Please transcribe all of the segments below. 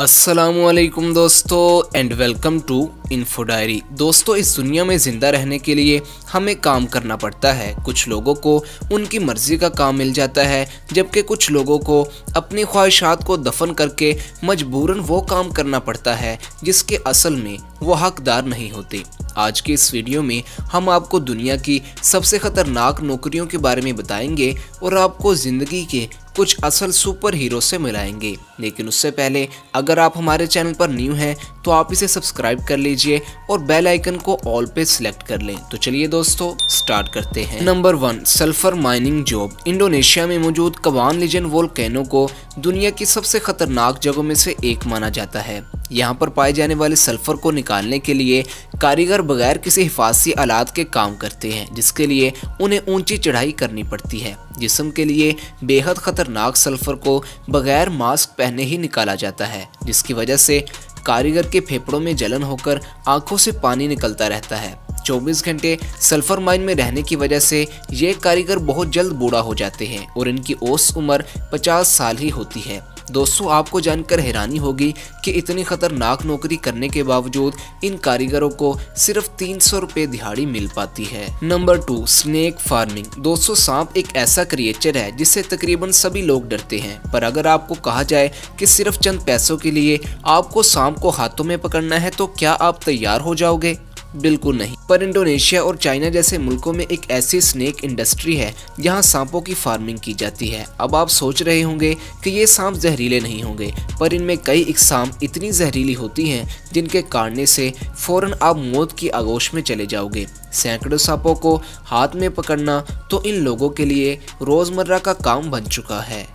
अस्सलामुअलैकुम दोस्तों and welcome to Info Diary. दोस्तों, इस दुनिया में ज़िंदा रहने के लिए हमें काम करना पड़ता है। कुछ लोगों को उनकी मर्ज़ी का काम मिल जाता है, जबकि कुछ लोगों को अपनी ख्वाहिशात को दफन करके मजबूरन वो काम करना पड़ता है जिसके असल में वो हकदार नहीं होते। आज के इस वीडियो में हम आपको दुनिया की सबसे ख़तरनाक नौकरियों के बारे में बताएंगे और आपको ज़िंदगी के कुछ असल सुपर हीरो से मिलाएंगे। लेकिन उससे पहले अगर आप हमारे चैनल पर न्यू हैं तो आप इसे सब्सक्राइब कर लीजिए और बेल आइकन को ऑल पे सिलेक्ट कर लें। तो चलिए दोस्तों स्टार्ट करते हैं। Number 1, sulphur mining job. Indonesia में मौजूद कवान लीजेंड वोल्केनो को दुनिया की सबसे खतरनाक जगहों में से एक माना जाता है। यहाँ पर पाए जाने वाले सल्फर को निकालने के लिए कारीगर बगैर किसी हिफाजती आलात के काम करते हैं, जिसके लिए उन्हें ऊंची चढ़ाई करनी पड़ती है। जिस्म के लिए बेहद खतरनाक सल्फर को बगैर मास्क पहने ही निकाला जाता है, जिसकी वजह से कारीगर के फेफड़ों में जलन होकर आंखों से पानी निकलता रहता है। 24 घंटे सल्फर माइन में रहने की वजह से ये कारीगर बहुत जल्द बूढ़ा हो जाते हैं और इनकी औसत उम्र 50 साल ही होती है। दोस्तों, आपको जानकर हैरानी होगी कि इतनी खतरनाक नौकरी करने के बावजूद इन कारीगरों को सिर्फ 300 रुपये दिहाड़ी मिल पाती है। Number 2, snake farming. दोस्तों, सांप एक ऐसा क्रिएचर है जिससे तकरीबन सभी लोग डरते हैं, पर अगर आपको कहा जाए कि सिर्फ चंद पैसों के लिए आपको सांप को हाथों में पकड़ना है तो क्या आप तैयार हो जाओगे? बिल्कुल नहीं। पर इंडोनेशिया और चाइना जैसे मुल्कों में एक ऐसी स्नेक इंडस्ट्री है जहां सांपों की फार्मिंग की जाती है। अब आप सोच रहे होंगे कि ये सांप जहरीले नहीं होंगे, पर इनमें कई इकसाम इतनी जहरीली होती हैं जिनके काटने से फौरन आप मौत की आगोश में चले जाओगे। सैकड़ों सांपों को हाथ में पकड़ना तो इन लोगों के लिए रोजमर्रा का काम बन चुका है।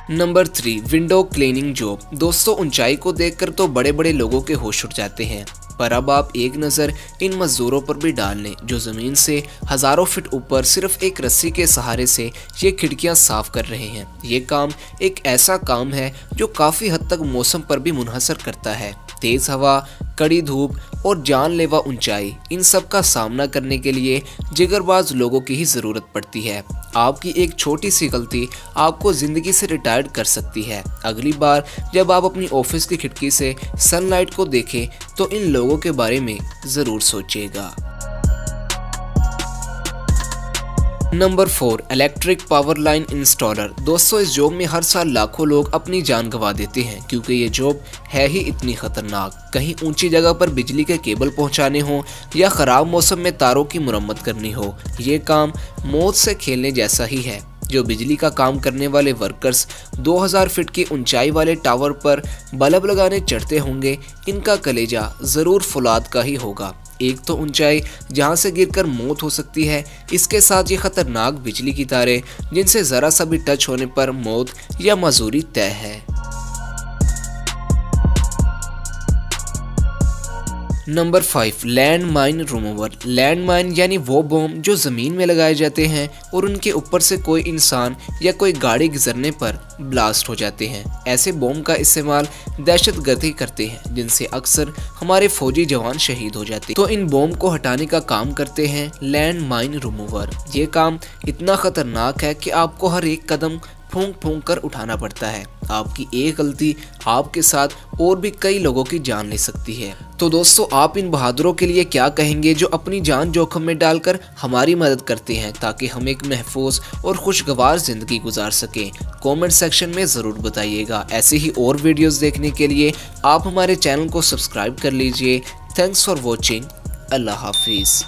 Number 3, window cleaning job. दोस्तों, ऊंचाई को देखकर तो बड़े बड़े लोगों के होश उड़ जाते हैं, पर अब आप एक नज़र इन मजदूरों पर भी डाल लें जो ज़मीन से हज़ारों फीट ऊपर सिर्फ एक रस्सी के सहारे से ये खिड़कियां साफ कर रहे हैं। ये काम एक ऐसा काम है जो काफ़ी हद तक मौसम पर भी मुनहसर करता है। तेज़ हवा, कड़ी धूप और जानलेवा ऊंचाई, इन सब का सामना करने के लिए जिगरबाज लोगों की ही ज़रूरत पड़ती है। आपकी एक छोटी सी गलती आपको ज़िंदगी से रिटायर्ड कर सकती है। अगली बार जब आप अपनी ऑफिस की खिड़की से सनलाइट को देखें तो इन लोगों के बारे में ज़रूर सोचिएगा। Number 4, electric power line installer. दोस्तों, इस जॉब में हर साल लाखों लोग अपनी जान गंवा देते हैं क्योंकि ये जॉब है ही इतनी खतरनाक। कहीं ऊंची जगह पर बिजली के केबल पहुंचाने हो या ख़राब मौसम में तारों की मुरम्मत करनी हो, ये काम मौत से खेलने जैसा ही है। जो बिजली का काम करने वाले वर्कर्स 2000 फीट की ऊंचाई वाले टावर पर बल्ब लगाने चढ़ते होंगे, इनका कलेजा ज़रूर फौलाद का ही होगा। एक तो ऊंचाई जहां से गिरकर मौत हो सकती है, इसके साथ ये खतरनाक बिजली की तारें जिनसे ज़रा सा भी टच होने पर मौत या मजूरी तय है। Number 5, land mine remover. Land mine यानी वो बम जो ज़मीन में लगाए जाते हैं और उनके ऊपर से कोई इंसान या कोई गाड़ी गुजरने पर ब्लास्ट हो जाते हैं। ऐसे बम का इस्तेमाल दहशतगर्दी करते हैं जिनसे अक्सर हमारे फौजी जवान शहीद हो जाते हैं। तो इन बम को हटाने का काम करते हैं लैंड माइन रिमूवर। ये काम इतना ख़तरनाक है कि आपको हर एक कदम फूंक फूंक कर उठाना पड़ता है। आपकी एक गलती आपके साथ और भी कई लोगों की जान ले सकती है। तो दोस्तों, आप इन बहादुरों के लिए क्या कहेंगे जो अपनी जान जोखिम में डालकर हमारी मदद करते हैं ताकि हम एक महफूज और खुशगवार ज़िंदगी गुजार सकें? कमेंट सेक्शन में ज़रूर बताइएगा। ऐसे ही और वीडियोस देखने के लिए आप हमारे चैनल को सब्सक्राइब कर लीजिए। Thanks for watching. अल्लाह हाफिज़।